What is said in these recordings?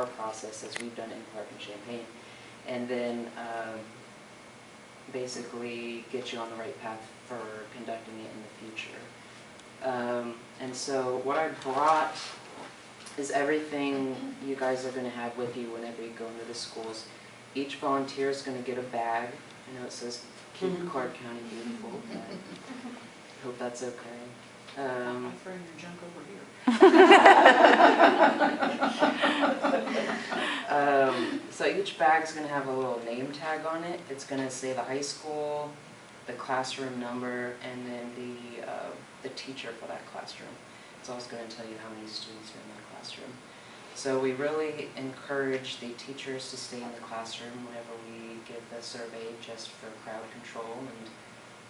our process as we've done it in Clark and Champaign, and then basically get you on the right path for conducting it in the future. And so what I brought is everything you guys are going to have with you whenever you go into the schools. Each volunteer is going to get a bag. I know it says keep Clark County beautiful, but I hope that's okay. I'm throwing your junk over here. So each bag's going to have a little name tag on it. It's going to say the high school, the classroom number, and then the teacher for that classroom. It's also going to tell you how many students are in that classroom. So we really encourage the teachers to stay in the classroom whenever we give the survey, just for crowd control, and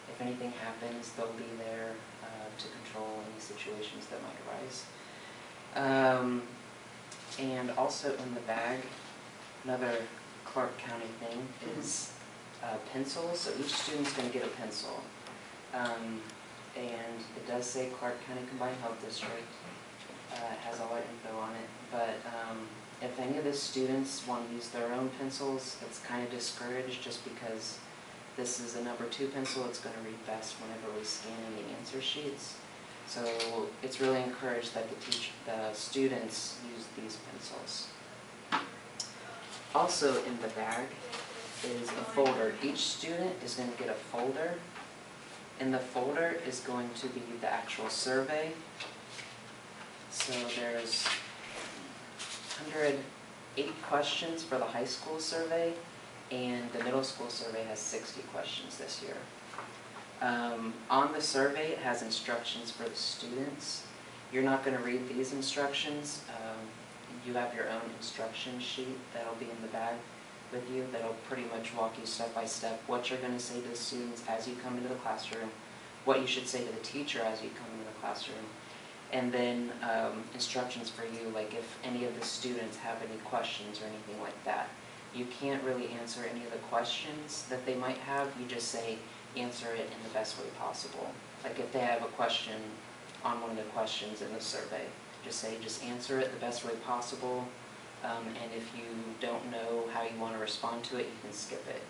if anything happens, they'll be there to control any situations that might arise. And also in the bag, another Clark County thing is pencils. So each student's going to get a pencil. And it does say Clark County Combined Health District. It has all our info on it. But if any of the students want to use their own pencils, it's kind of discouraged, just because this is a number 2 pencil. It's going to read best whenever we scan in the answer sheets. So it's really encouraged that the students use these pencils. Also in the bag is a folder. Each student is going to get a folder. In the folder is going to be the actual survey. So there's 108 questions for the high school survey, and the middle school survey has 60 questions this year. On the survey, it has instructions for the students. You're not going to read these instructions. You have your own instruction sheet that'll be in the bag with you that'll pretty much walk you step by step what you're going to say to the students as you come into the classroom, what you should say to the teacher as you come into the classroom, and then instructions for you, like if any of the students have any questions or anything like that. You can't really answer any of the questions that they might have. You just say, answer it in the best way possible. Like if they have a question on one of the questions in the survey, just answer it the best way possible. And if you don't know how you want to respond to it, you can skip it.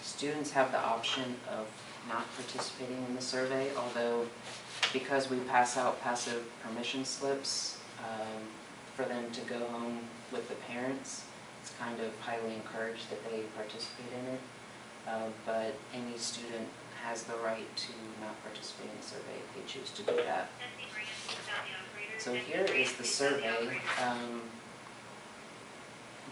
Students have the option of not participating in the survey, although because we pass out passive permission slips for them to go home with the parents, it's kind of highly encouraged that they participate in it. But any student has the right to not participate in the survey if they choose to do that. So here is the survey.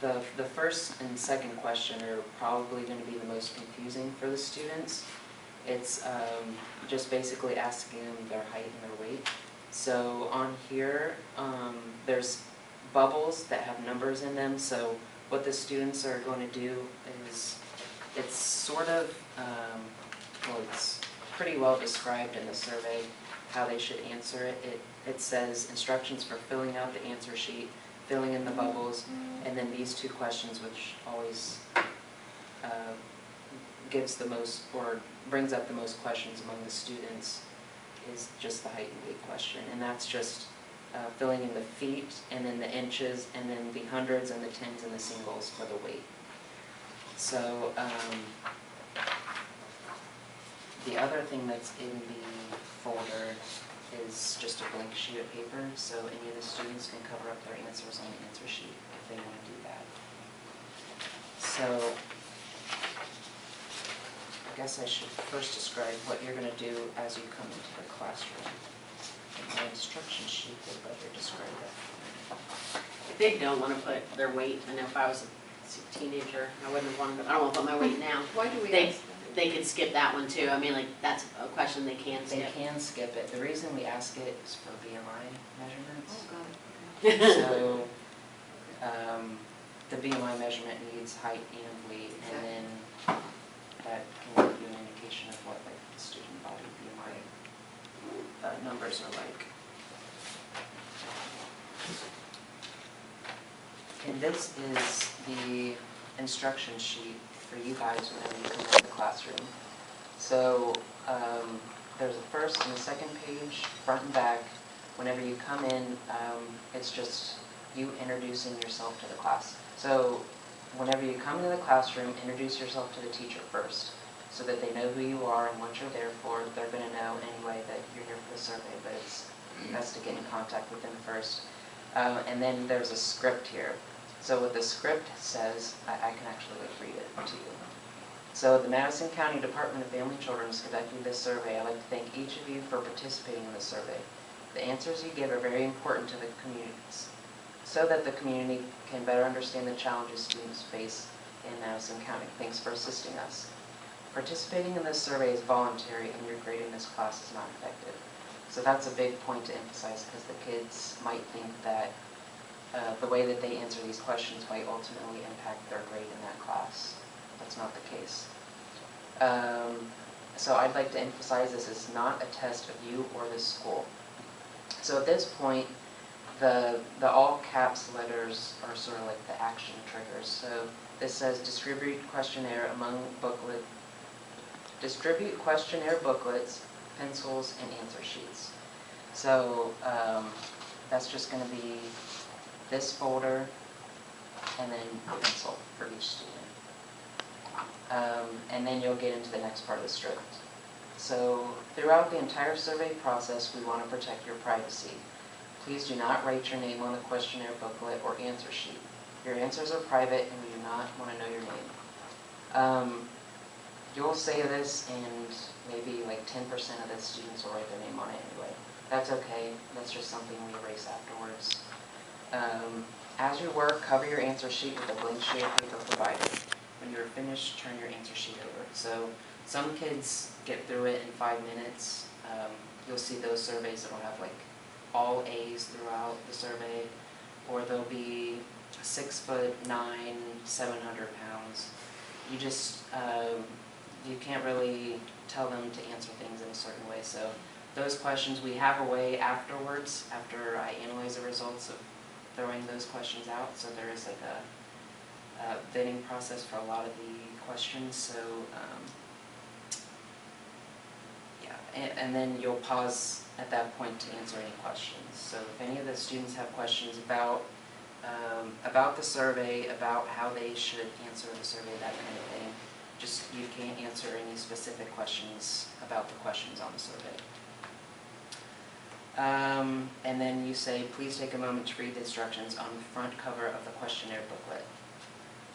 The first and second question are probably going to be the most confusing for the students. It's just basically asking them their height and their weight. So on here, there's bubbles that have numbers in them. So what the students are going to do is, it's sort of, well, it's pretty well described in the survey how they should answer it. It says instructions for filling out the answer sheet, filling in the bubbles, and then these 2 questions, which always gives the most, or brings up the most questions among the students, is just the height and weight question. And that's just filling in the feet, and then the inches, and then the hundreds and the tens and the singles for the weight. So the other thing that's in the folder is just a blank sheet of paper, so any of the students can cover up their answers on the answer sheet if they want to do that. So I guess I should first describe what you're going to do as you come into the classroom. In my instruction sheet, they better describe that. If they don't want to put their weight, I know if I was a teenager, I wouldn't have wanted to, I don't want to put my weight now. Why do we ask them? They could skip that one too. I mean, like, that's a question they can skip. They can skip it. The reason we ask it is for BMI measurements. Oh, God. So the BMI measurement needs height and weight, and then that can give you an indication of what like the student body BMI numbers are like. And this is the instruction sheet for you guys whenever you come into the classroom. So there's a first and a second page, front and back. Whenever you come in, it's just you introducing yourself to the class. So whenever you come to the classroom, introduce yourself to the teacher first, so that they know who you are and what you're there for. They're going to know anyway that you're here for the survey, but it's best to get in contact with them first. And then there's a script here. So what the script says, I can actually read it to you. So the Madison County Department of Family and Children is conducting this survey. I'd like to thank each of you for participating in the survey. The answers you give are very important to the communities, so that the community can better understand the challenges students face in Madison County. Thanks for assisting us. Participating in this survey is voluntary, and your grade in this class is not affected. So that's a big point to emphasize, because the kids might think that the way that they answer these questions might ultimately impact their grade in that class. That's not the case. So I'd like to emphasize this is not a test of you or the school. So at this point, the all caps letters are sort of like the action triggers. So this says distribute questionnaire booklets, pencils, and answer sheets. So that's just going to be this folder and then a pencil for each student. And then you'll get into the next part of the script. So throughout the entire survey process, we want to protect your privacy. Please do not write your name on the questionnaire booklet or answer sheet. Your answers are private and we do not want to know your name. You'll say this and maybe like 10% of the students will write their name on it anyway. That's okay. That's just something we erase afterwards. As you work, cover your answer sheet with a blank sheet of paper provided. When you're finished, turn your answer sheet over. So some kids get through it in 5 minutes. You'll see those surveys that'll have like all A's throughout the survey, or they'll be 6'9", 700 pounds. You just, you can't really tell them to answer things in a certain way. So those questions, we have a way afterwards, after I analyze the results, of throwing those questions out. So there is like a vetting process for a lot of the questions. So yeah, and then you'll pause at that point to answer any questions. So if any of the students have questions about the survey, about how they should answer the survey, that kind of thing, just you can't answer any specific questions about the questions on the survey. And then you say, please take a moment to read the instructions on the front cover of the questionnaire booklet,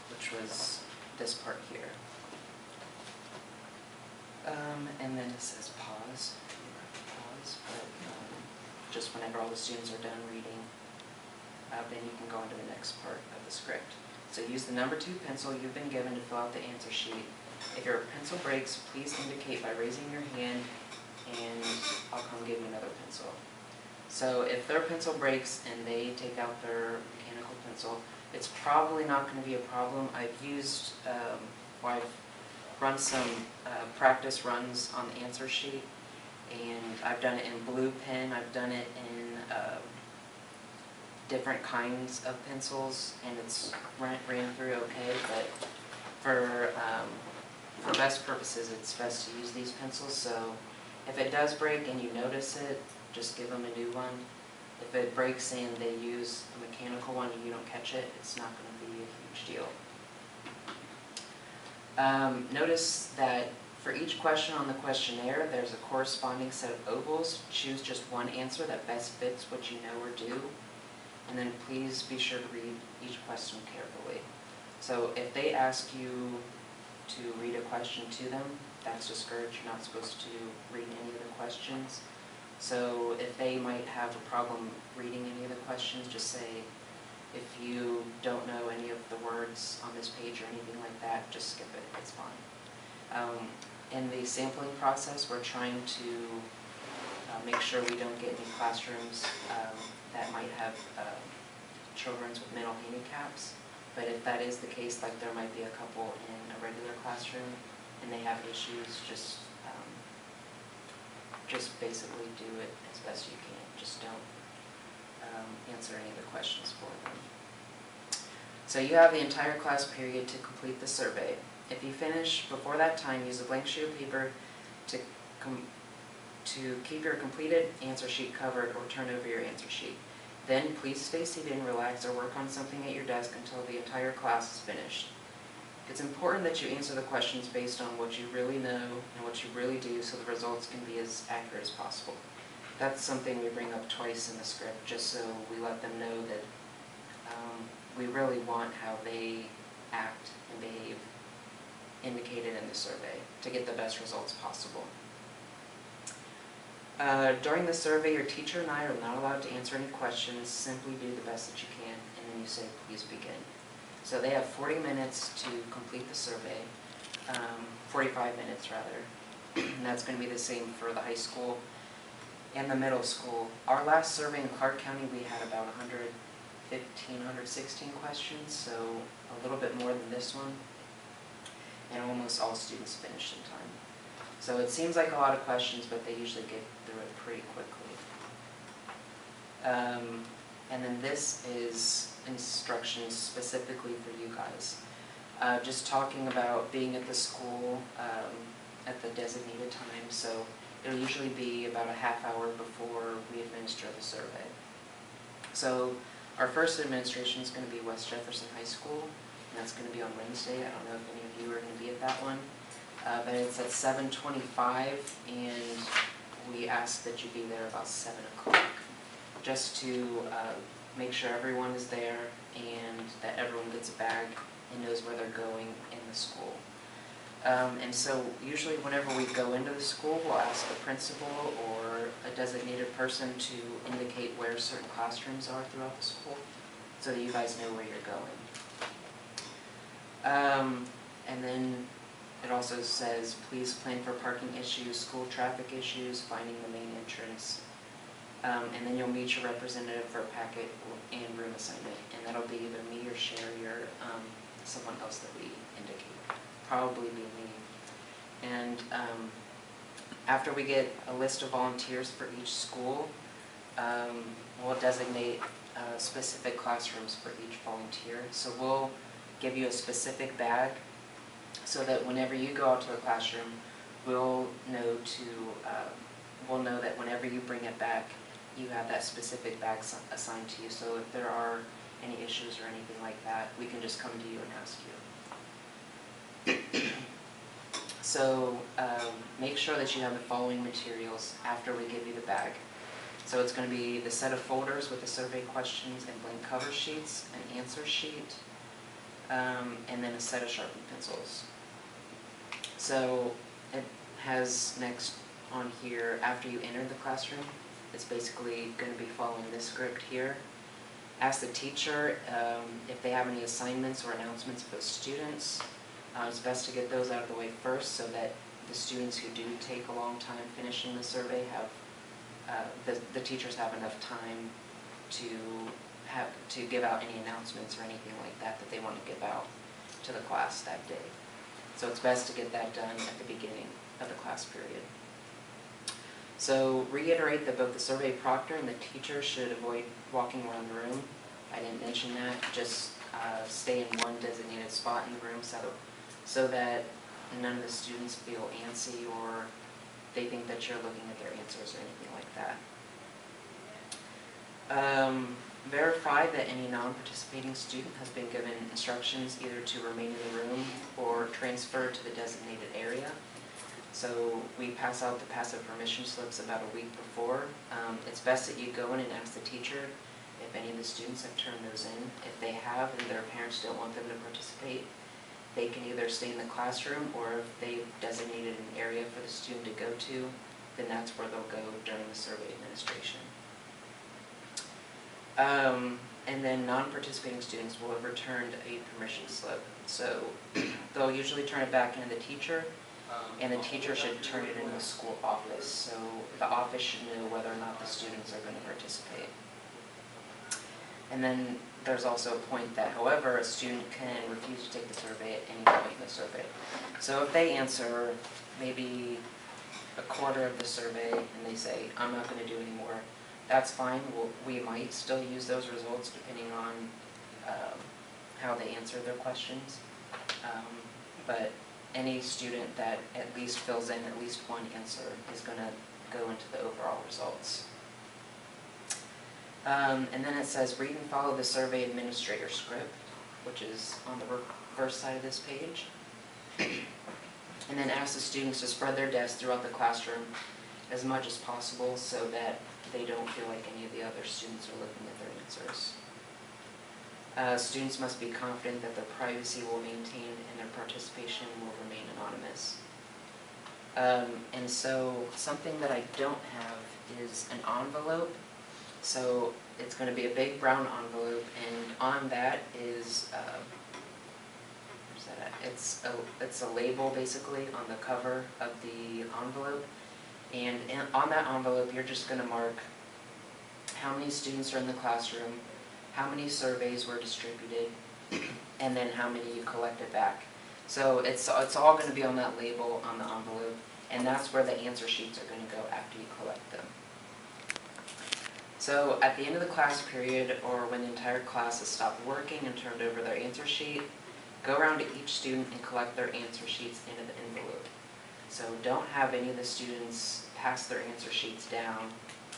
which was this part here. And then it says pause. But just whenever all the students are done reading, then you can go on to the next part of the script. So use the number 2 pencil you've been given to fill out the answer sheet. If your pencil breaks, please indicate by raising your hand and I'll come give you another pencil. So if their pencil breaks and they take out their mechanical pencil, it's probably not going to be a problem. I've used, I've run some practice runs on the answer sheet, and I've done it in blue pen, I've done it in different kinds of pencils, and it's ran through okay, but for best purposes, it's best to use these pencils. So if it does break and you notice it, just give them a new one. If it breaks and they use a mechanical one and you don't catch it, it's not going to be a huge deal. Notice that for each question on the questionnaire, there's a corresponding set of ovals. Choose just one answer that best fits what you know or do. And then please be sure to read each question carefully. So if they ask you to read a question to them, that's discouraged. You're not supposed to read any of the questions. So if they might have a problem reading any of the questions, just say, if you don't know any of the words on this page or anything like that, just skip it, it's fine. In the sampling process, we're trying to make sure we don't get any classrooms that might have children with mental handicaps. But if that is the case, like there might be a couple in a regular classroom and they have issues, just basically do it as best you can. Just don't answer any of the questions for them. So you have the entire class period to complete the survey. If you finish before that time, use a blank sheet of paper to keep your completed answer sheet covered, or turn over your answer sheet. Then please stay seated and relax or work on something at your desk until the entire class is finished. It's important that you answer the questions based on what you really know and what you really do so the results can be as accurate as possible. That's something we bring up twice in the script, just so we let them know that we really want how they act and behave indicated in the survey to get the best results possible. During the survey, your teacher and I are not allowed to answer any questions. Simply do the best that you can, and then you say, please begin. So they have 40 minutes to complete the survey, 45 minutes rather, and that's going to be the same for the high school and the middle school. Our last survey in Clark County, we had about 116 questions, so a little bit more than this one, and almost all students finished in time. So it seems like a lot of questions, but they usually get through it pretty quickly. And then this is instructions specifically for you guys. Just talking about being at the school at the designated time, so it'll usually be about a half hour before we administer the survey. So our first administration is going to be West Jefferson High School, and that's going to be on Wednesday. I don't know if any of you are going to be at that one. But it's at 7:25, and we ask that you be there about 7 o'clock, just to make sure everyone is there and that everyone gets a bag and knows where they're going in the school. And so usually whenever we go into the school, we'll ask the principal or a designated person to indicate where certain classrooms are throughout the school so that you guys know where you're going. And then it also says, please plan for parking issues, school traffic issues, finding the main entrance. And then you'll meet your representative for a packet and room assignment. And that'll be either me or Sherry or someone else that we indicate. Probably be me. And after we get a list of volunteers for each school, we'll designate specific classrooms for each volunteer. So we'll give you a specific bag so that whenever you go out to the classroom, we'll know that whenever you bring it back, you have that specific bag assigned to you. So if there are any issues or anything like that, we can just come to you and ask you. So make sure that you have the following materials after we give you the bag. So it's going to be the set of folders with the survey questions and blank cover sheets, an answer sheet, and then a set of sharpened pencils. So it has next on here, after you enter the classroom, it's basically going to be following this script here. Ask the teacher if they have any assignments or announcements for the students. It's best to get those out of the way first so that the students who do take a long time finishing the survey have, the teachers have enough time to give out any announcements or anything like that that they want to give out to the class that day. So it's best to get that done at the beginning of the class period. So reiterate that both the survey proctor and the teacher should avoid walking around the room. I didn't mention that. Just stay in one designated spot in the room so that none of the students feel antsy or they think that you're looking at their answers or anything like that. Verify that any non-participating student has been given instructions either to remain in the room or transfer to the designated area. So we pass out the passive permission slips about a week before. It's best that you go in and ask the teacher if any of the students have turned those in. If they have and their parents don't want them to participate, they can either stay in the classroom, or if they've designated an area for the student to go to, then that's where they'll go during the survey administration. And then non-participating students will have returned a permission slip. So they'll usually turn it back into the teacher, and the teacher should turn it in the school office. So the office should know whether or not the students are going to participate. And then there's also a point that, however, a student can refuse to take the survey at any point in the survey. So if they answer maybe a quarter of the survey and they say, I'm not going to do any more, that's fine. We might still use those results depending on how they answer their questions. But any student that at least fills in at least one answer is going to go into the overall results. And then it says read and follow the survey administrator script, which is on the first side of this page. And then ask the students to spread their desks throughout the classroom as much as possible so that they don't feel like any of the other students are looking at their answers. Students must be confident that their privacy will maintain and their participation will remain anonymous. And so something that I don't have is an envelope. So it's going to be a big brown envelope, and on that is, where's that at? It's a label basically on the cover of the envelope. And on that envelope, you're just going to mark how many students are in the classroom, how many surveys were distributed, and then how many you collected back. So it's all going to be on that label on the envelope, and that's where the answer sheets are going to go after you collect them. So at the end of the class period, or when the entire class has stopped working and turned over their answer sheet, go around to each student and collect their answer sheets into the envelope. So don't have any of the students pass their answer sheets down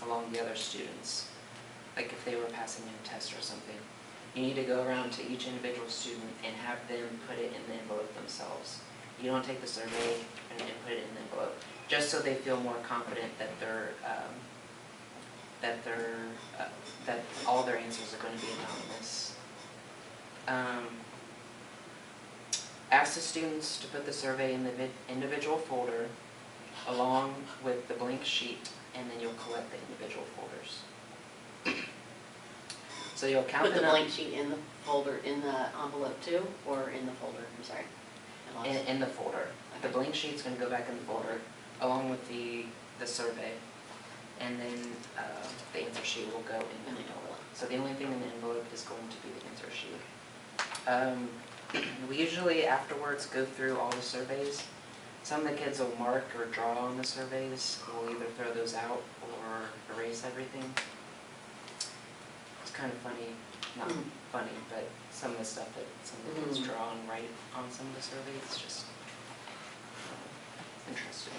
along the other students, like if they were passing in a test or something. You need to go around to each individual student and have them put it in the envelope themselves. You don't take the survey and put it in the envelope, just so they feel more confident that that all their answers are going to be anonymous. Ask the students to put the survey in the individual folder along with the blank sheet, and then you'll collect the individual folders. So you'll count Put the blank sheet in the folder, in the envelope too, or in the folder, I'm sorry. in the folder. Okay. The blank sheet's going to go back in the folder along with the survey, and then the answer sheet will go in the envelope. So the only thing in the envelope is going to be the answer sheet. We usually afterwards go through all the surveys. Some of the kids will mark or draw on the surveys. We'll either throw those out or erase everything. It's kind of funny, not funny, but some of the stuff that some of the kids draw and write on some of the surveys is just interesting.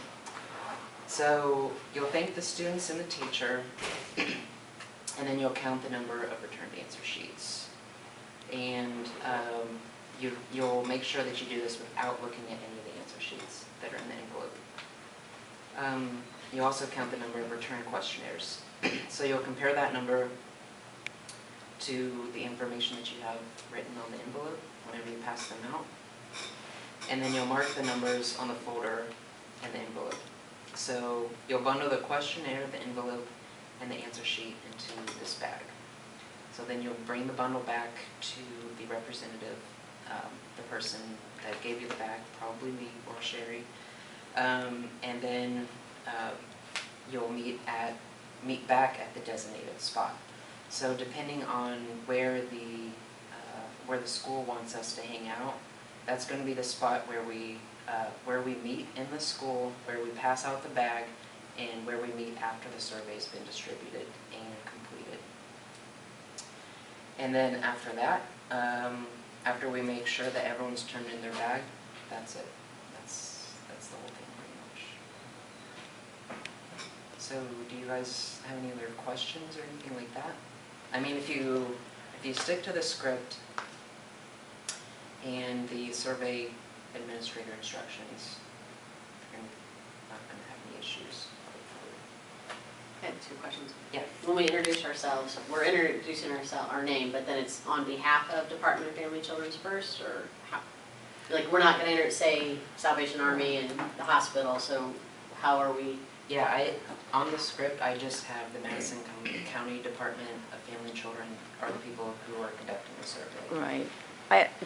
So you'll thank the students and the teacher, and then you'll count the number of returned answer sheets. And you'll make sure that you do this without looking at any of the answer sheets that are in the envelope. You also count the number of return questionnaires. So you'll compare that number to the information that you have written on the envelope whenever you pass them out. And then you'll mark the numbers on the folder and the envelope. So you'll bundle the questionnaire, the envelope, and the answer sheet into this bag. So then you'll bring the bundle back to the representative, the person that gave you the bag, probably me or Sherry, and then you'll meet back at the designated spot. So depending on where the school wants us to hang out, that's going to be the spot where we meet in the school, where we pass out the bag, and where we meet after the survey's been distributed and completed. And then after that, after we make sure that everyone's turned in their bag, that's it. That's the whole thing pretty much. So do you guys have any other questions or anything like that? I mean, if you stick to the script and the survey administrator instructions, you're not going to have any issues. I had 2 questions. Yeah. When we introduce ourselves, we're introducing our name, but then it's on behalf of Department of Family and Children's first, or how? Like, we're not going to say Salvation Army and the hospital, so how are we? Yeah, on the script, I just have the Madison County Department of Family and Children are the people who are conducting the survey. Right.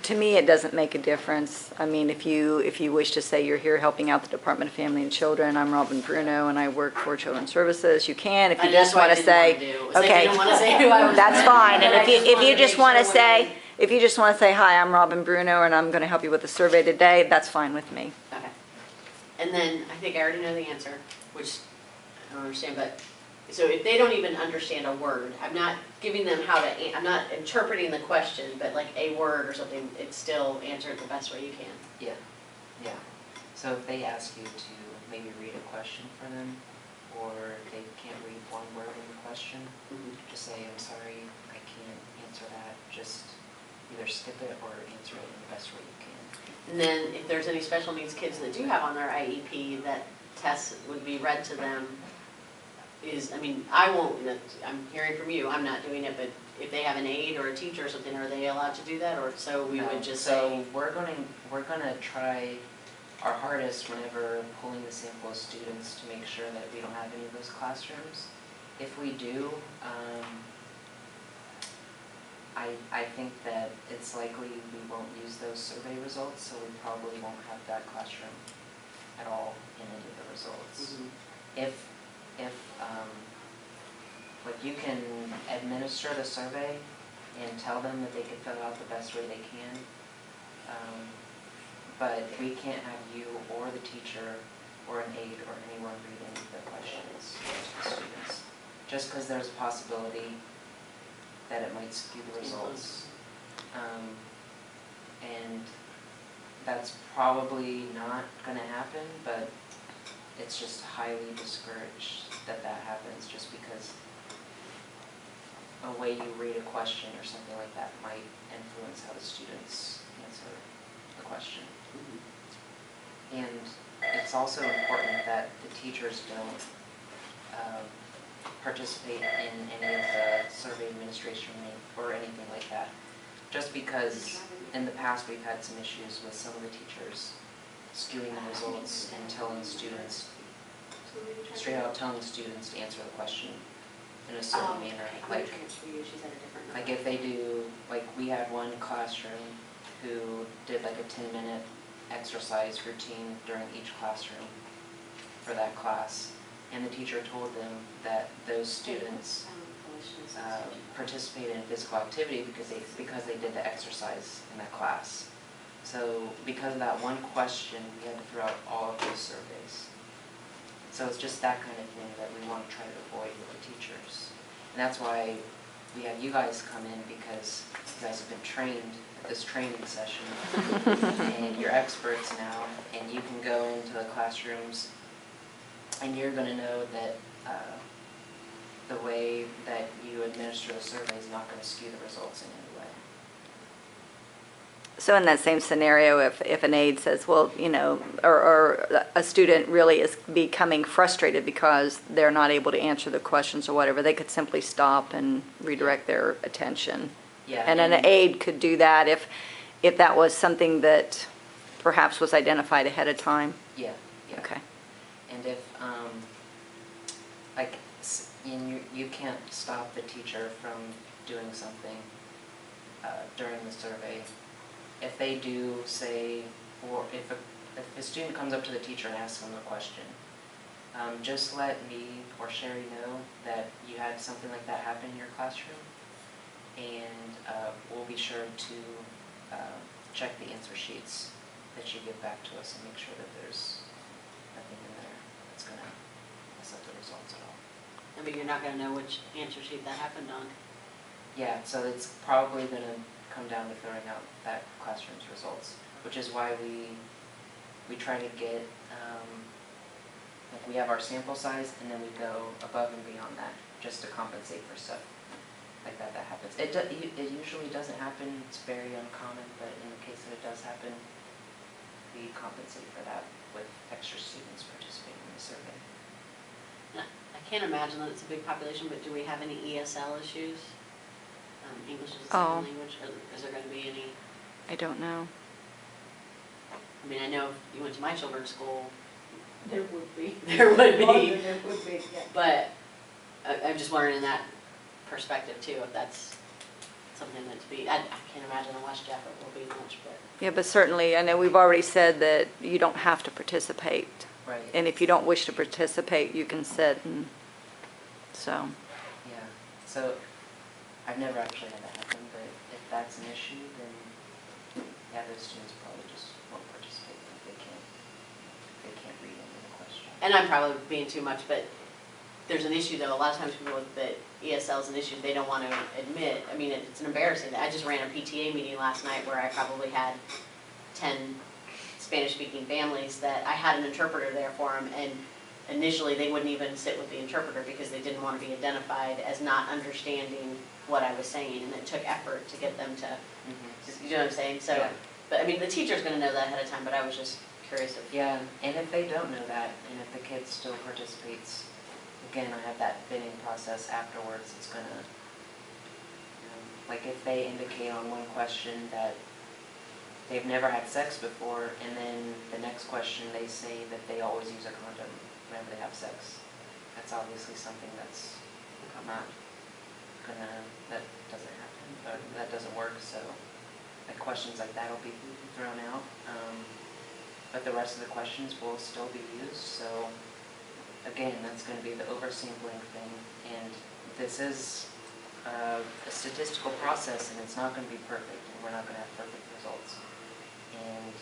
To me, it doesn't make a difference. I mean, if you wish to say you're here helping out the Department of Family and Children, I'm Robin Bruno and I work for Children's Services, you can. If you just want to say, okay, that's fine. And if you just want to say, hi, I'm Robin Bruno and I'm going to help you with the survey today, that's fine with me. Okay. And then, I think I already know the answer, which I don't understand, but, so if they don't even understand a word, I'm not giving them I'm not interpreting the question, but like a word or something, it's still answered the best way you can. Yeah, yeah. So if they ask you to maybe read a question for them, or they can't read one word in the question, Mhm. just say, I'm sorry, I can't answer that. Just either skip it or answer it in the best way you can. And then if there's any special needs kids that do have on their IEP, that tests would be read to them is, I mean, I won't, I'm hearing from you, I'm not doing it, but if they have an aide or a teacher or something, are they allowed to do that? Or so we would just say? So we're gonna try our hardest whenever pulling the sample of students to make sure that we don't have any of those classrooms. If we do, I think that it's likely we won't use those survey results, so we probably won't have that classroom at all in any of the results. Mhm. If like you can administer the survey and tell them that they can fill out the best way they can, but we can't have you or the teacher or an aide or anyone reading the questions to the students, just because there's a possibility that it might skew the results. And that's probably not gonna happen, but it's just highly discouraged that that happens, just because a way you read a question or something like that might influence how the students answer the question. Mhm. And it's also important that the teachers don't participate in any of the survey administration or anything like that. Just because in the past we've had some issues with some of the teachers skewing the results and telling students, straight out telling students to answer the question in a certain manner. Like if they do, like we had one classroom who did like a 10-minute exercise routine during each classroom for that class. And the teacher told them that those students participated in physical activity because they did the exercise in that class. So because of that one question, we had to throw out all of those surveys. So it's just that kind of thing that we want to try to avoid with the teachers. And that's why we have you guys come in, because you guys have been trained at this training session and you're experts now, and you can go into the classrooms and you're going to know that the way that you administer the survey is not going to skew the results in any way. So in that same scenario, if an aide says, well, you know, or a student really is becoming frustrated because they're not able to answer the questions or whatever, they could simply stop and redirect their attention. Yeah, And an aide could do that if that was something that perhaps was identified ahead of time? Yeah. Okay. And if, like, you can't stop the teacher from doing something during the survey. If they do say, or if a student comes up to the teacher and asks them a question, just let me or Sherry know that you had something like that happen in your classroom, and we'll be sure to check the answer sheets that you give back to us and make sure that there's nothing in there that's going to mess up the results at all. I mean, you're not gonna know which answer sheet that happened on. Yeah, so it's probably going to come down to throwing out that classroom's results, which is why we try to get, like we have our sample size and then we go above and beyond that just to compensate for stuff like that happens. It usually doesn't happen, it's very uncommon, but in the case that it does happen, we compensate for that with extra students participating in the survey. I can't imagine that it's a big population, but do we have any ESL issues? English as a Oh. second language, or is there gonna be any? I don't know. I mean, I know if you went to my children's school, There would be. there would More be, than there would be, yeah. but I'm just wondering in that perspective too, if that's something that's I can't imagine in West Jeff it will be much, but. Yeah, but certainly, I know we've already said that you don't have to participate. Right. And if you don't wish to participate, you can sit and, so. Yeah, so I've never actually had that happen, but if that's an issue, then yeah, those students probably just won't participate if they can't read any of the question. And I'm probably being too much, but there's an issue though, a lot of times people with the ESL is an issue they don't want to admit. I mean, it's an embarrassing, I just ran a PTA meeting last night where I probably had 10 Spanish-speaking families that I had an interpreter there for them, and initially, they wouldn't even sit with the interpreter because they didn't want to be identified as not understanding what I was saying, and it took effort to get them to, Mhm. you know what I'm saying? So, Yeah. but I mean, the teacher's gonna know that ahead of time, but I was just curious if. Yeah, and if they don't know that, and if the kid still participates, again, I have that bidding process afterwards, it's gonna, like if they indicate on one question that they've never had sex before, and then the next question they say that they always use a condom whenever they have sex, that's obviously something that's not gonna, that doesn't happen, or that doesn't work, so like questions like that will be thrown out. But the rest of the questions will still be used, so again, that's gonna be the oversampling thing, and this is a statistical process, and it's not gonna be perfect, and we're not gonna have perfect results. And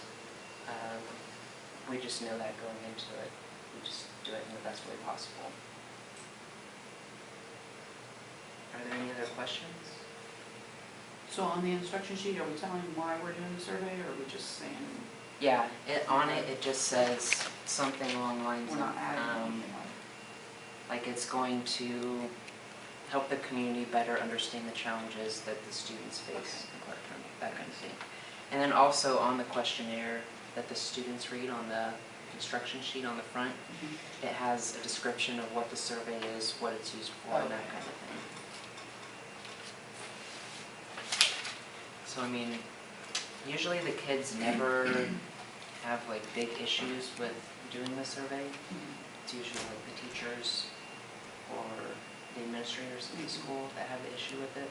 we just know that going into it. We just do it in the best way possible. Are there any other questions? So on the instruction sheet, are we telling them why we're doing the survey, or are we just saying Yeah, on it, it just says something along the lines we're of, not adding anything on? like it's going to help the community better understand the challenges that the students face, that kind of thing. And then also on the questionnaire that the students read on the instruction sheet on the front, it has a description of what the survey is, what it's used for, and that kind of thing. So I mean, usually the kids never have like big issues with doing the survey. It's usually like the teachers or the administrators in the school that have the issue with it.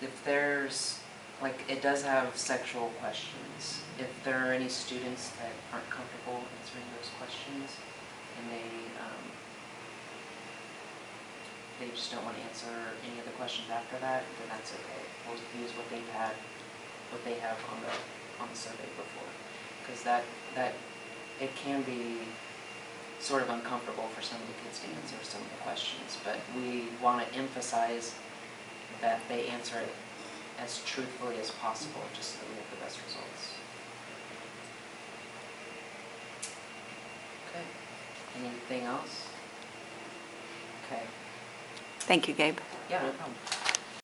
If there's, like, it does have sexual questions. If there are any students that aren't comfortable answering those questions and they just don't want to answer any of the questions after that, then that's okay. We'll use what they have on the survey before, because that it can be sort of uncomfortable for some of the kids to answer some of the questions, but we want to emphasize that they answer it as truthfully as possible, just so that we have the best results. Okay. Anything else? Okay. Thank you, Gabe. Yeah, no problem.